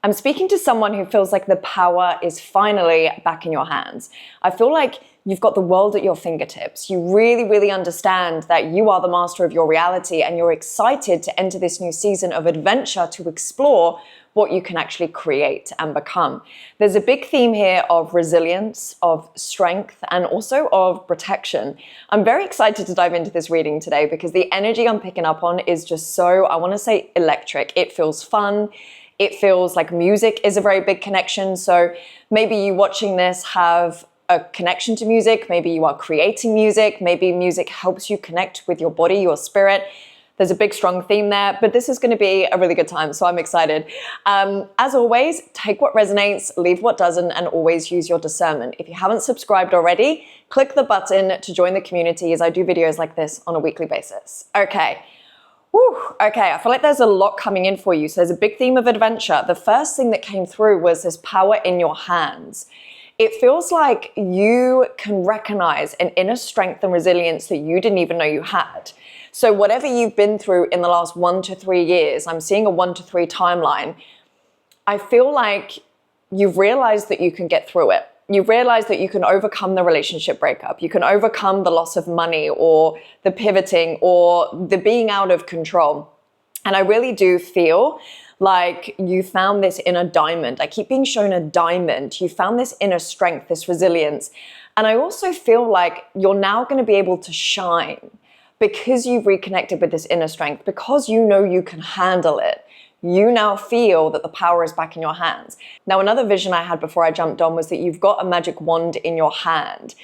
I'm speaking to someone who feels like the power is finally back in your hands. I feel like you've got the world at your fingertips. You really, really understand that you are the master of your reality, and you're excited to enter this new season of adventure to explore what you can actually create and become. There's a big theme here of resilience, of strength, and also of protection. I'm very excited to dive into this reading today because the energy I'm picking up on is just so, I want to say, electric. It feels fun. It feels like music is a very big connection. So maybe you watching this have a connection to music. Maybe you are creating music. Maybe music helps you connect with your body, your spirit. There's a big, strong theme there, but this is going to be a really good time, so I'm excited. As always, take what resonates, leave what doesn't, and always use your discernment. If you haven't subscribed already, click the button to join the community as I do videos like this on a weekly basis. Okay. Okay, I feel like there's a lot coming in for you. So there's a big theme of adventure. The first thing that came through was this power in your hands. It feels like you can recognize an inner strength and resilience that you didn't even know you had. So whatever you've been through in the last 1 to 3 years, I'm seeing a 1 to 3 timeline. I feel like you've realized that you can get through it. You've realized that you can overcome the relationship breakup. You can overcome the loss of money or the pivoting or the being out of control. And I really do feel like you found this inner diamond. I keep being shown a diamond. You found this inner strength, this resilience. And I also feel like you're now going to be able to shine because you've reconnected with this inner strength, because you know you can handle it. You now feel that the power is back in your hands. Now, another vision I had before I jumped on was that you've got a magic wand in your hand.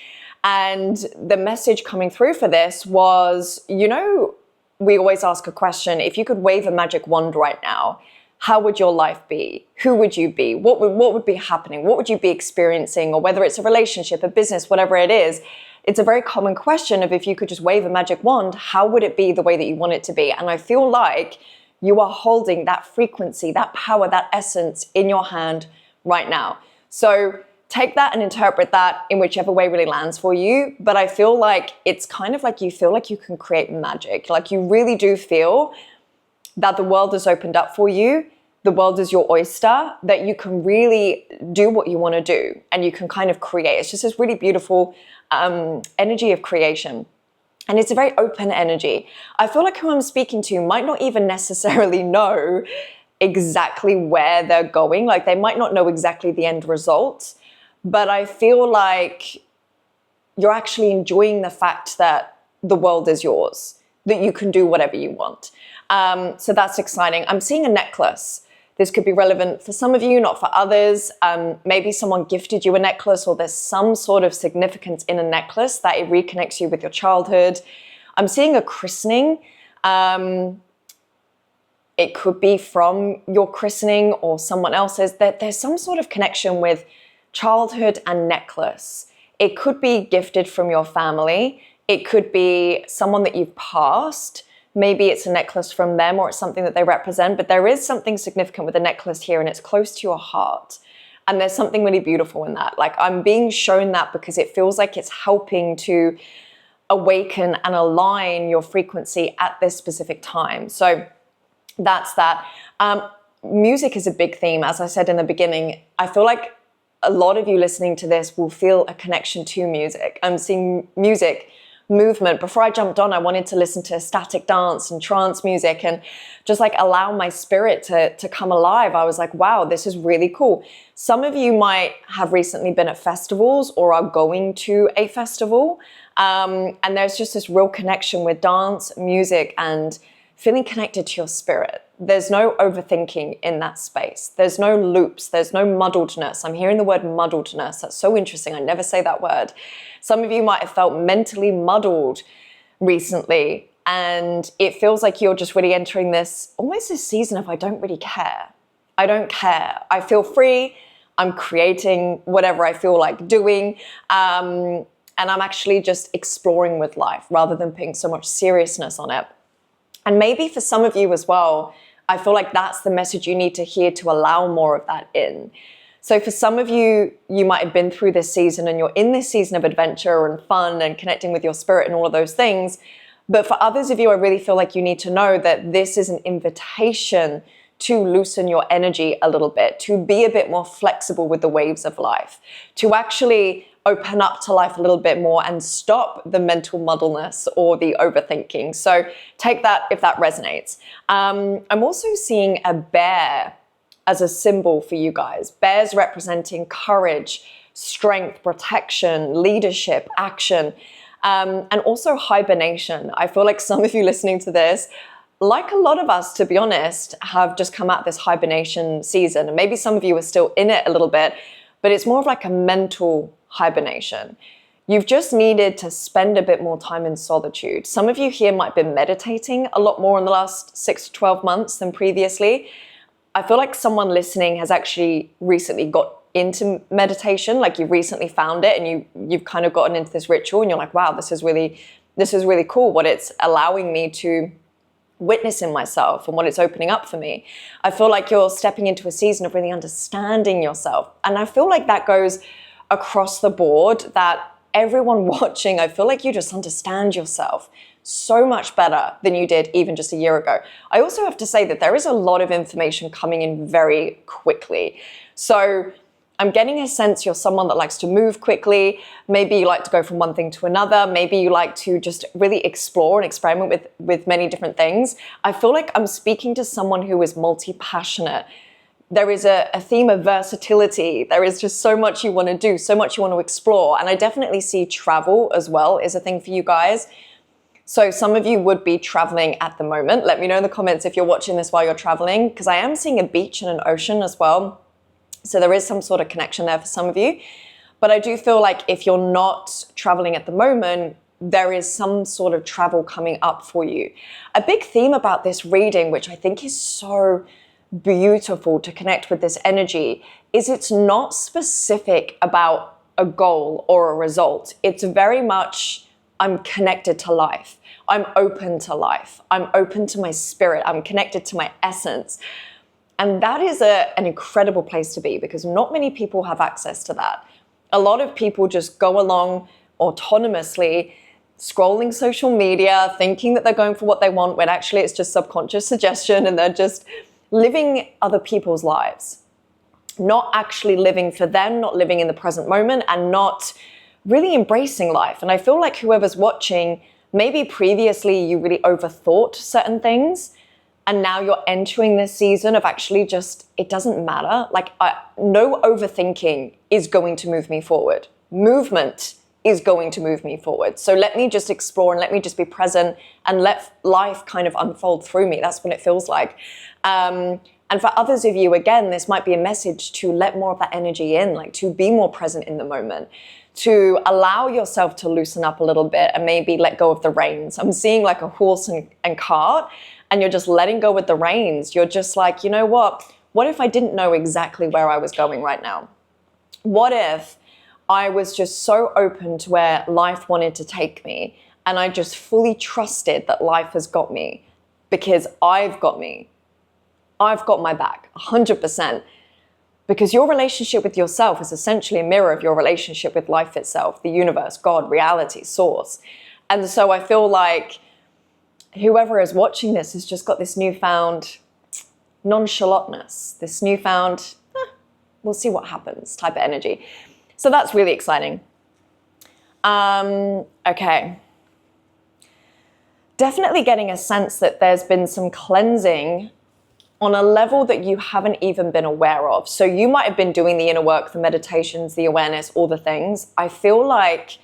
And the message coming through for this was, you know, we always ask a question, if you could wave a magic wand right now, how would your life be? Who would you be? What would be happening? What would you be experiencing? Or whether it's a relationship, a business, whatever it is, it's a very common question of if you could just wave a magic wand, how would it be the way that you want it to be? And I feel like you are holding that frequency, that power, that essence in your hand right now. So take that and interpret that in whichever way really lands for you. But I feel like it's kind of like you feel like you can create magic. Like you really do feel that the world has opened up for you. The world is your oyster, that you can really do what you want to do and you can kind of create. It's just this really beautiful energy of creation. And it's a very open energy. I feel like who I'm speaking to might not even necessarily know exactly where they're going. Like they might not know exactly the end result, but I feel like you're actually enjoying the fact that the world is yours, that you can do whatever you want. So that's exciting. I'm seeing a necklace. This could be relevant for some of you, not for others. Maybe someone gifted you a necklace or there's some sort of significance in a necklace that it reconnects you with your childhood. I'm seeing a christening. It could be from your christening or someone else's. There's some sort of connection with childhood and necklace. It could be gifted from your family. It could be someone that you've passed. Maybe it's a necklace from them or it's something that they represent, but there is something significant with the necklace here and it's close to your heart. And there's something really beautiful in that. Like I'm being shown that because it feels like it's helping to awaken and align your frequency at this specific time. So that's that. Music is a big theme. As I said in the beginning, I feel like a lot of you listening to this will feel a connection to music. I'm seeing music movement. Before I jumped on, I wanted to listen to static dance and trance music and just like allow my spirit to come alive. I was like, wow, this is really cool. Some of you might have recently been at festivals or are going to a festival. And there's just this real connection with dance, music, and feeling connected to your spirit. There's no overthinking in that space. There's no loops. There's no muddledness. I'm hearing the word muddledness. That's so interesting. I never say that word. Some of you might have felt mentally muddled recently, and it feels like you're just really entering this, almost this season of I don't really care. I don't care. I feel free. I'm creating whatever I feel like doing. And I'm actually just exploring with life rather than putting so much seriousness on it. And maybe for some of you as well, I feel like that's the message you need to hear to allow more of that in. So for some of you, you might have been through this season and you're in this season of adventure and fun and connecting with your spirit and all of those things. But for others of you, I really feel like you need to know that this is an invitation to loosen your energy a little bit, to be a bit more flexible with the waves of life, to actually open up to life a little bit more and stop the mental muddleness or the overthinking. So take that if that resonates. I'm also seeing a bear as a symbol for you guys. Bears representing courage, strength, protection, leadership, action, and also hibernation. I feel like some of you listening to this, like a lot of us, to be honest, have just come out this hibernation season. And maybe some of you are still in it a little bit, but it's more of like a mental hibernation. You've just needed to spend a bit more time in solitude. Some of you here might have been meditating a lot more in the last 6 to 12 months than previously. I feel like someone listening has actually recently got into meditation, like you recently found it and you've kind of gotten into this ritual and you're like, wow, this is really cool what it's allowing me to witness in myself and what it's opening up for me. I feel like you're stepping into a season of really understanding yourself. And I feel like that goes across the board, that everyone watching, I feel like you just understand yourself so much better than you did even just a year ago. I also have to say that there is a lot of information coming in very quickly. So I'm getting a sense you're someone that likes to move quickly. Maybe you like to go from one thing to another. Maybe you like to just really explore and experiment with many different things. I feel like I'm speaking to someone who is multi-passionate. There is a theme of versatility. There is just so much you want to do, so much you want to explore. And I definitely see travel as well is a thing for you guys. So some of you would be traveling at the moment. Let me know in the comments if you're watching this while you're traveling, because I am seeing a beach and an ocean as well. So there is some sort of connection there for some of you. But I do feel like if you're not traveling at the moment, there is some sort of travel coming up for you. A big theme about this reading, which I think is so beautiful to connect with this energy, is it's not specific about a goal or a result. It's very much, I'm connected to life. I'm open to life. I'm open to my spirit. I'm connected to my essence. And that is an incredible place to be, because not many people have access to that. A lot of people just go along autonomously, scrolling social media, thinking that they're going for what they want, when actually it's just subconscious suggestion and they're just living other people's lives, not actually living for them, not living in the present moment, and not really embracing life. And I feel like whoever's watching, maybe previously you really overthought certain things, and now you're entering this season of actually just, it doesn't matter. Like no overthinking is going to move me forward. Movement is going to move me forward. So let me just explore and let me just be present and let life kind of unfold through me. That's what it feels like. And for others of you, again, this might be a message to let more of that energy in, like to be more present in the moment, to allow yourself to loosen up a little bit and maybe let go of the reins. I'm seeing like a horse and cart, and you're just letting go with the reins. You're just like, you know what? What if I didn't know exactly where I was going right now? What if I was just so open to where life wanted to take me, and I just fully trusted that life has got me, because I've got me. I've got my back, 100%. Because your relationship with yourself is essentially a mirror of your relationship with life itself, the universe, God, reality, source. And so I feel like whoever is watching this has just got this newfound nonchalantness, this newfound, we'll see what happens type of energy. So that's really exciting. Okay. Definitely getting a sense that there's been some cleansing on a level that you haven't even been aware of. So you might have been doing the inner work, the meditations, the awareness, all the things. I feel like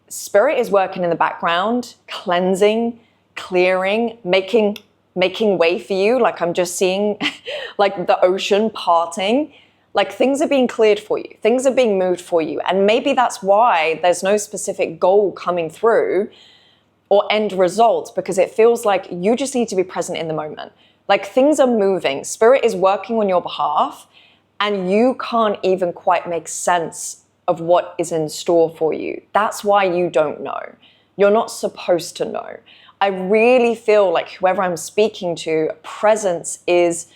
spirit is working in the background, cleansing, clearing, making way for you. Like I'm just seeing like the ocean parting, like things are being cleared for you. Things are being moved for you. And maybe that's why there's no specific goal coming through or end result, because it feels like you just need to be present in the moment. Like things are moving. Spirit is working on your behalf, and you can't even quite make sense of what is in store for you. That's why you don't know. You're not supposed to know. I really feel like whoever I'm speaking to, presence is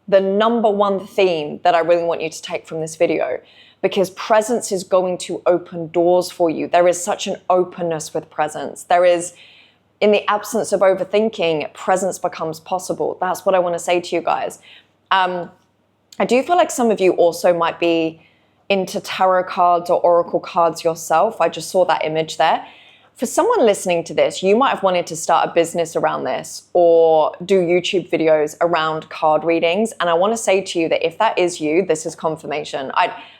the number one theme that I really want you to take from this video, because presence is going to open doors for you. There is such an openness with presence. There is, in the absence of overthinking, presence becomes possible. That's what I want to say to you guys. I do feel like some of you also might be into tarot cards or oracle cards yourself. I just saw that image there. For someone listening to this, you might have wanted to start a business around this or do YouTube videos around card readings. And I want to say to you that if that is you, this is confirmation.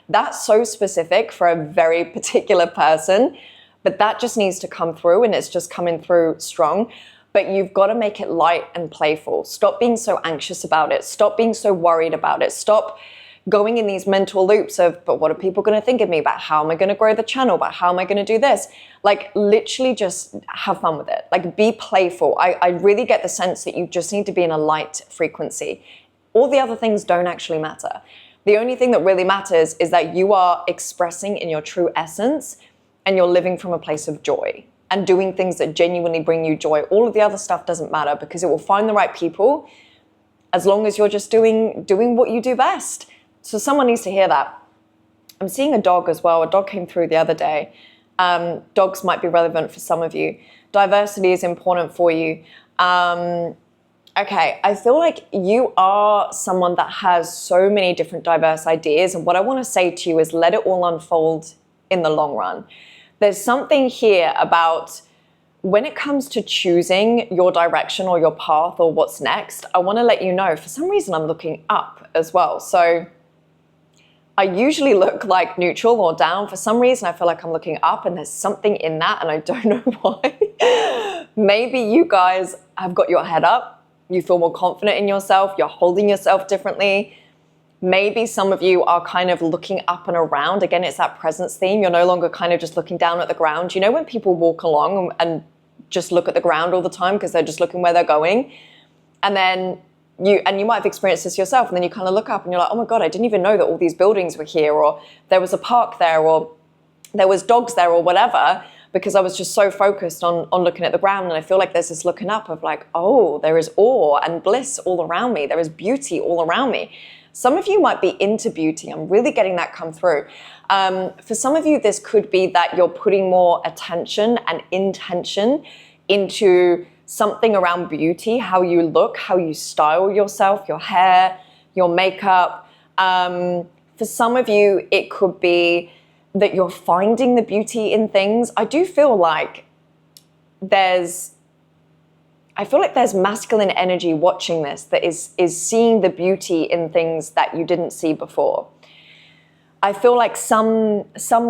That's so specific for a very particular person, but that just needs to come through, and it's just coming through strong. But you've got to make it light and playful. Stop being so anxious about it. Stop being so worried about it. Stop going in these mental loops of, but what are people going to think of me? About how am I going to grow the channel? About how am I going to do this? Like, literally just have fun with it. Like, be playful. I really get the sense that you just need to be in a light frequency. All the other things don't actually matter. The only thing that really matters is that you are expressing in your true essence and you're living from a place of joy and doing things that genuinely bring you joy. All of the other stuff doesn't matter because it will find the right people as long as you're just doing what you do best. So someone needs to hear that. I'm seeing a dog as well. A dog came through the other day. Dogs might be relevant for some of you. Diversity is important for you. Okay, I feel like you are someone that has so many different diverse ideas. And what I want to say to you is let it all unfold in the long run. There's something here about when it comes to choosing your direction or your path or what's next, I want to let you know, for some reason, I'm looking up as well. So I usually look like neutral or down. For some reason, I feel like I'm looking up, and there's something in that, and I don't know why. Maybe you guys have got your head up. You feel more confident in yourself. You're holding yourself differently. Maybe some of you are kind of looking up and around. Again, it's that presence theme. You're no longer kind of just looking down at the ground. You know when people walk along and just look at the ground all the time because they're just looking where they're going? And then you might have experienced this yourself, and then you kind of look up and you're like, oh my God, I didn't even know that all these buildings were here, or there was a park there, or there was dogs there, or whatever, because I was just so focused on looking at the ground. And I feel like there's this looking up of like, oh, there is awe and bliss all around me. There is beauty all around me. Some of you might be into beauty. I'm really getting that come through. For some of you, this could be that you're putting more attention and intention into something around beauty, how you look, how you style yourself, your hair, your makeup. For some of you, it could be that you're finding the beauty in things. I do feel like there's masculine energy watching this that is seeing the beauty in things that you didn't see before. I feel like some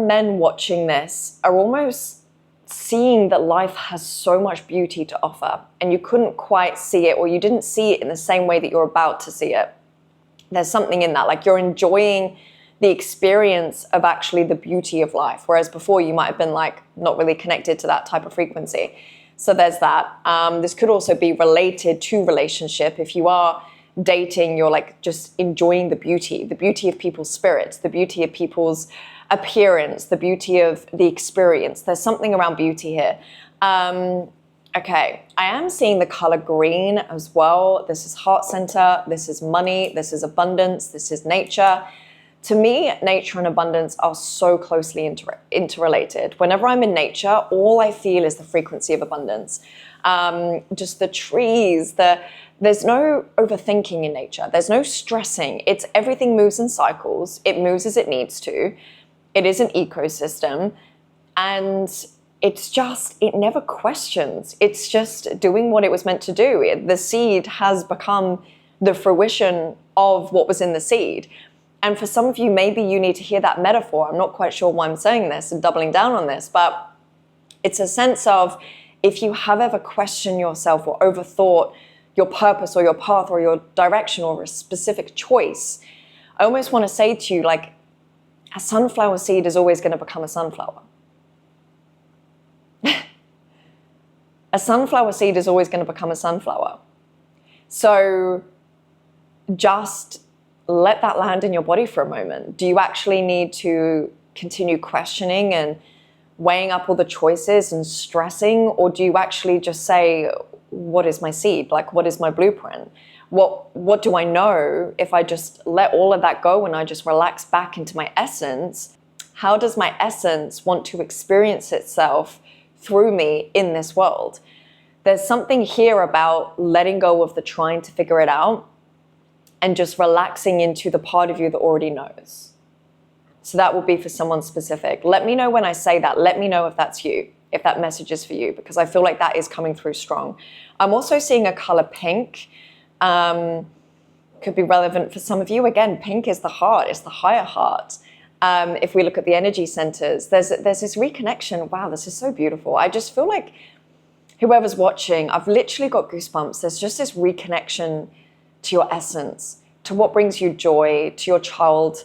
men watching this are almost seeing that life has so much beauty to offer, and you couldn't quite see it, or you didn't see it in the same way that you're about to see it. There's something in that, like you're enjoying the experience of actually the beauty of life, whereas before you might have been like not really connected to that type of frequency. So there's that. This could also be related to relationship. If you are dating, you're like just enjoying the beauty of people's spirits, the beauty of people's appearance, the beauty of the experience. There's something around beauty here. Okay, I am seeing the color green as well. This is heart center, this is money, this is abundance, this is nature. To me, nature and abundance are so closely interrelated. Whenever I'm in nature, all I feel is the frequency of abundance. Just the trees, there's no overthinking in nature. There's no stressing. It's everything moves in cycles. It moves as it needs to. It is an ecosystem, and it never questions. It's just doing what it was meant to do. The seed has become the fruition of what was in the seed. And for some of you, maybe you need to hear that metaphor. I'm not quite sure why I'm saying this and doubling down on this, but it's a sense of, if you have ever questioned yourself or overthought your purpose or your path or your direction or a specific choice, I almost want to say to you, like, a sunflower seed is always going to become a sunflower. A sunflower seed is always going to become a sunflower. So just let that land in your body for a moment. Do you actually need to continue questioning and weighing up all the choices and stressing? Or do you actually just say, what is my seed? Like, what is my blueprint? What do I know if I just let all of that go and I just relax back into my essence? How does my essence want to experience itself through me in this world? There's something here about letting go of the trying to figure it out and just relaxing into the part of you that already knows. So that will be for someone specific. Let me know when I say that. Let me know if that's you, if that message is for you, because I feel like that is coming through strong. I'm also seeing a color pink. Could be relevant for some of you. Again, pink is the heart, it's the higher heart. If we look at the energy centers, there's this reconnection. Wow, this is so beautiful. I just feel like whoever's watching, I've literally got goosebumps. There's just this reconnection to your essence, to what brings you joy, to your child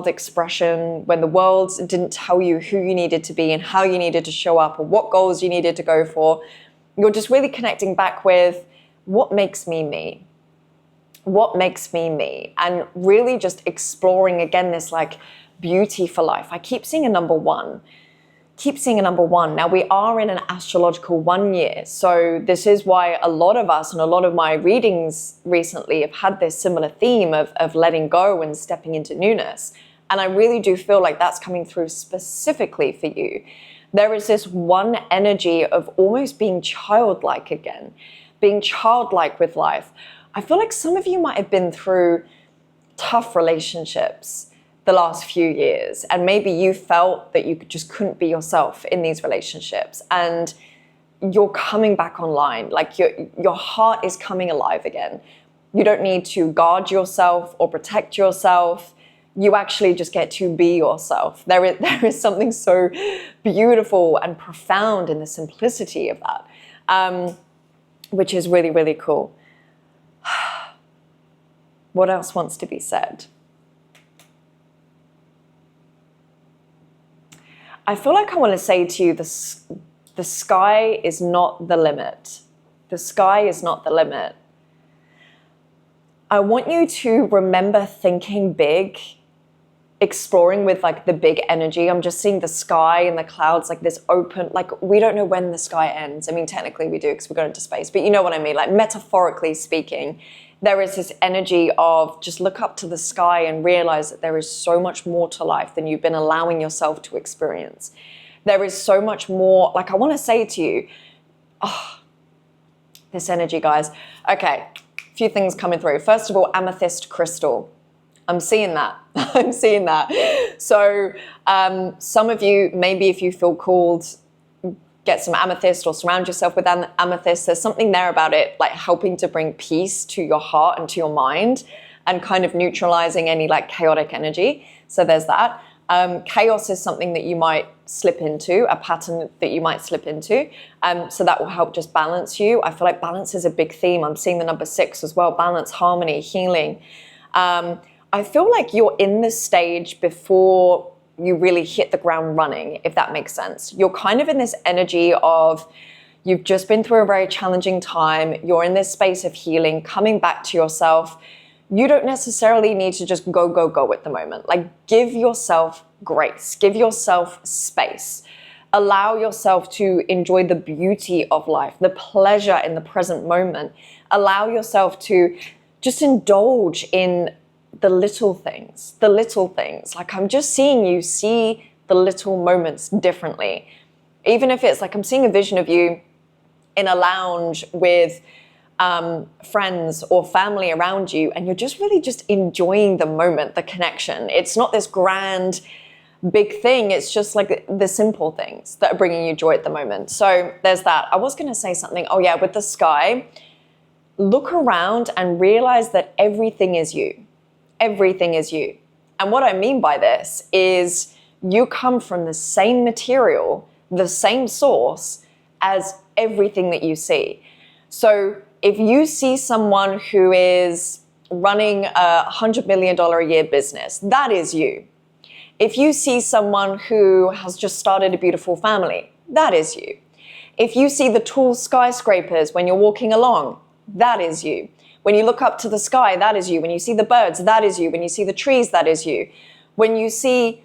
expression, when the world didn't tell you who you needed to be and how you needed to show up or what goals you needed to go for. You're just really connecting back with what makes me me. What makes me me? And really just exploring again this like beauty for life. I keep seeing a number one. Now we are in an astrological 1 year. So this is why a lot of us and a lot of my readings recently have had this similar theme of letting go and stepping into newness. And I really do feel like that's coming through specifically for you. There is this one energy of almost being childlike again, being childlike with life. I feel like some of you might have been through tough relationships the last few years, and maybe you felt that you just couldn't be yourself in these relationships, and you're coming back online, like your heart is coming alive again. You don't need to guard yourself or protect yourself. You actually just get to be yourself. There is something so beautiful and profound in the simplicity of that, which is really, really cool. What else wants to be said? I feel like I want to say to you, the sky is not the limit. The sky is not the limit. I want you to remember thinking big, exploring with like the big energy. I'm just seeing the sky and the clouds like this open, like we don't know when the sky ends. I mean, technically we do because we go into space, but you know what I mean? Like metaphorically speaking, there is this energy of just look up to the sky and realize that there is so much more to life than you've been allowing yourself to experience. There is so much more, like I want to say to you, this energy, guys. Okay, a few things coming through. First of all, amethyst crystal. I'm seeing that. I'm seeing that. So some of you, maybe if you feel called, get some amethyst or surround yourself with amethyst. There's something there about it, like helping to bring peace to your heart and to your mind and kind of neutralizing any like chaotic energy. So there's that. Chaos is something that you might slip into, a pattern that you might slip into. So that will help just balance you. I feel like balance is a big theme. I'm seeing the number 6 as well. Balance, harmony, healing. I feel like you're in this stage before you really hit the ground running, if that makes sense. You're kind of in this energy of you've just been through a very challenging time. You're in this space of healing, coming back to yourself. You don't necessarily need to just go at the moment. Like give yourself grace, give yourself space. Allow yourself to enjoy the beauty of life, the pleasure in the present moment. Allow yourself to just indulge in the little things. Like I'm just seeing you see the little moments differently. Even if it's like I'm seeing a vision of you in a lounge with friends or family around you, and you're just really just enjoying the moment, the connection. It's not this grand, big thing. It's just like the simple things that are bringing you joy at the moment. So there's that. I was going to say something. Oh yeah, with the sky, look around and realize that everything is you. Everything is you. And what I mean by this is you come from the same material, the same source as everything that you see. So if you see someone who is running a $100 million a year business, that is you. If you see someone who has just started a beautiful family, that is you. If you see the tall skyscrapers when you're walking along, that is you. When you look up to the sky, that is you. When you see the birds, that is you. When you see the trees, that is you. When you see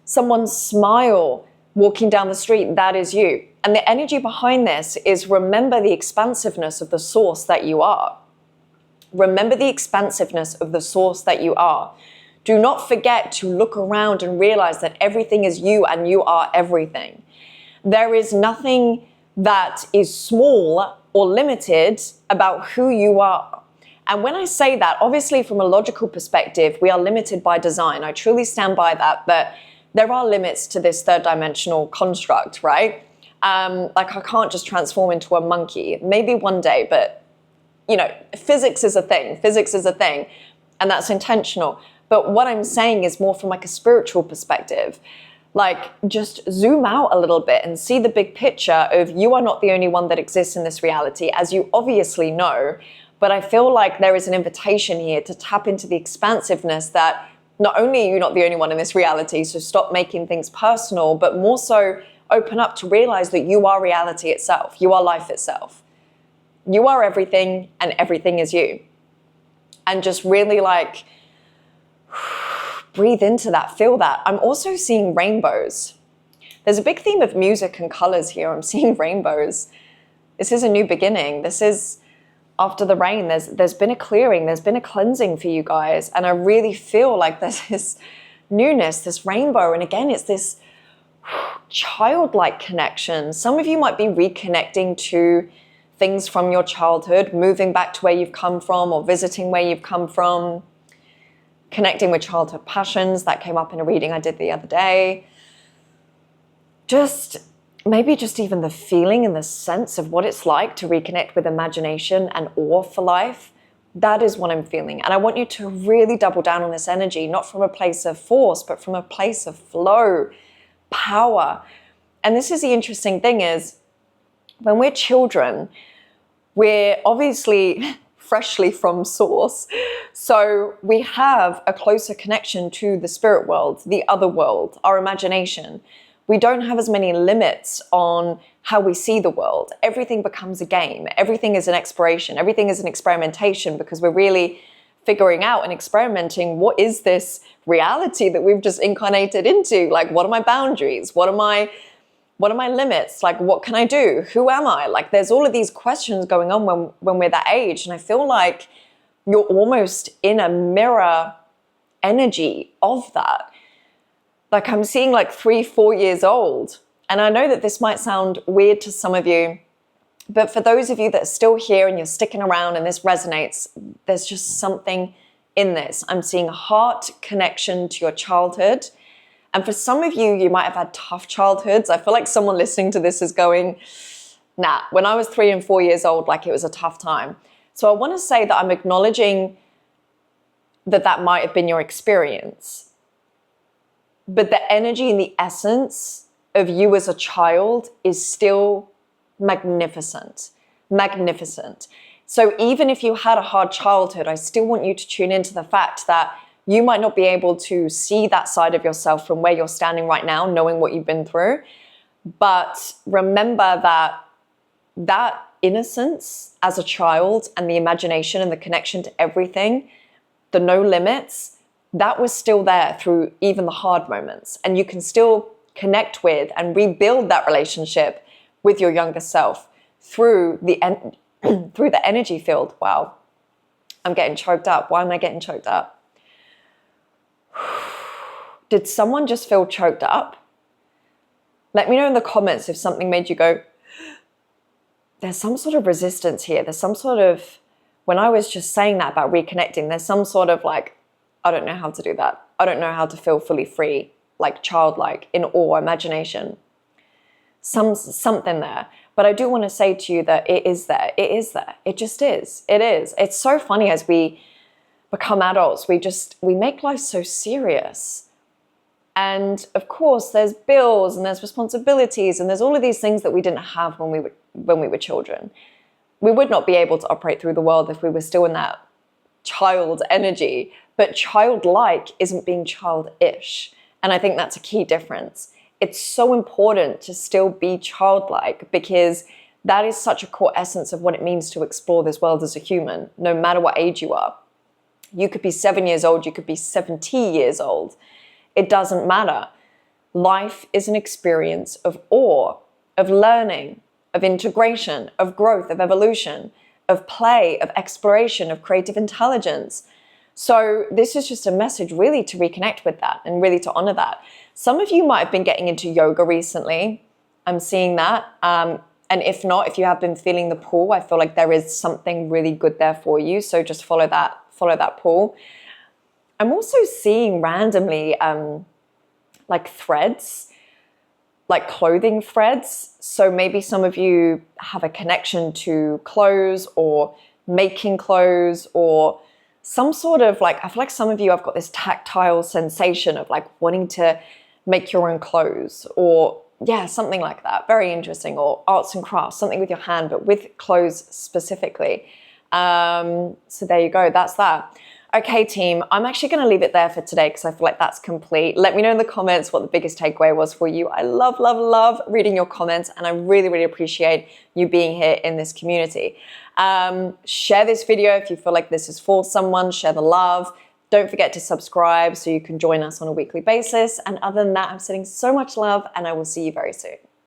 someone smile walking down the street, that is you. And the energy behind this is remember the expansiveness of the source that you are. Remember the expansiveness of the source that you are. Do not forget to look around and realize that everything is you and you are everything. There is nothing that is small or limited about who you are. And when I say that, obviously from a logical perspective, we are limited by design. I truly stand by that there are limits to this third dimensional construct, right? Like I can't just transform into a monkey. Maybe one day, but you know, physics is a thing. Physics is a thing, and that's intentional. But what I'm saying is more from like a spiritual perspective. Like just zoom out a little bit and see the big picture of you are not the only one that exists in this reality, as you obviously know. But I feel like there is an invitation here to tap into the expansiveness that not only are you not the only one in this reality, so stop making things personal, but more so open up to realize that you are reality itself. You are life itself. You are everything and everything is you. And just really like breathe into that, feel that. I'm also seeing rainbows. There's a big theme of music and colors here. I'm seeing rainbows. This is a new beginning. This is after the rain. There's been a clearing. There's been a cleansing for you guys. And I really feel like there's this newness, this rainbow. And again, it's this childlike connection. Some of you might be reconnecting to things from your childhood, moving back to where you've come from or visiting where you've come from. Connecting with childhood passions that came up in a reading I did the other day. Maybe just even the feeling and the sense of what it's like to reconnect with imagination and awe for life. That is what I'm feeling. And I want you to really double down on this energy, not from a place of force, but from a place of flow, power. And this is the interesting thing is when we're children, we're obviously freshly from source. So we have a closer connection to the spirit world, the other world, our imagination. We don't have as many limits on how we see the world. Everything becomes a game. Everything is an exploration. Everything is an experimentation because we're really figuring out and experimenting what is this reality that we've just incarnated into? Like, what are my boundaries? What are my limits? Like, what can I do? Who am I? Like, there's all of these questions going on when we're that age. And I feel like you're almost in a mirror energy of that. Like I'm seeing like 3-4 years old. And I know that this might sound weird to some of you, but for those of you that are still here and you're sticking around and this resonates, there's just something in this. I'm seeing a heart connection to your childhood. And for some of you, you might have had tough childhoods. I feel like someone listening to this is going, nah, when I was 3 and 4 years old, like it was a tough time. So I want to say that I'm acknowledging that might have been your experience. But the energy and the essence of you as a child is still magnificent, magnificent. So even if you had a hard childhood, I still want you to tune into the fact that you might not be able to see that side of yourself from where you're standing right now, knowing what you've been through. But remember that innocence as a child and the imagination and the connection to everything, the no limits, that was still there through even the hard moments. And you can still connect with and rebuild that relationship with your younger self through the energy field. Wow, I'm getting choked up. Why am I getting choked up? Did someone just feel choked up? Let me know in the comments if something made you go, there's some sort of resistance here. There's some sort of, when I was just saying that about reconnecting, there's some sort of like, I don't know how to do that. I don't know how to feel fully free, like childlike, in awe, imagination. Something there. But I do want to say to you that it is there. It is there. It just is. It is. It's so funny as we become adults, we make life so serious. And of course, there's bills and there's responsibilities and there's all of these things that we didn't have when we were children. We would not be able to operate through the world if we were still in that child energy. But childlike isn't being childish. And I think that's a key difference. It's so important to still be childlike because that is such a core essence of what it means to explore this world as a human, no matter what age you are. You could be 7 years old, you could be 70 years old. It doesn't matter. Life is an experience of awe, of learning, of integration, of growth, of evolution, of play, of exploration, of creative intelligence. So this is just a message really to reconnect with that and really to honor that. Some of you might have been getting into yoga recently. I'm seeing that. And And if not, if you have been feeling the pull, I feel like there is something really good there for you. So just follow that pull. I'm also seeing randomly like threads, like clothing threads. So maybe some of you have a connection to clothes or making clothes, or some sort of like, I feel like some of you have got this tactile sensation of like wanting to make your own clothes, or yeah, something like that. Very interesting. Or arts and crafts, something with your hand, but with clothes specifically. So there you go. That's that. Okay, team, I'm actually going to leave it there for today because I feel like that's complete. Let me know in the comments what the biggest takeaway was for you. I love, love, love reading your comments, and I really, really appreciate you being here in this community. Share this video if you feel like this is for someone. Share the love. Don't forget to subscribe so you can join us on a weekly basis. And other than that, I'm sending so much love, and I will see you very soon.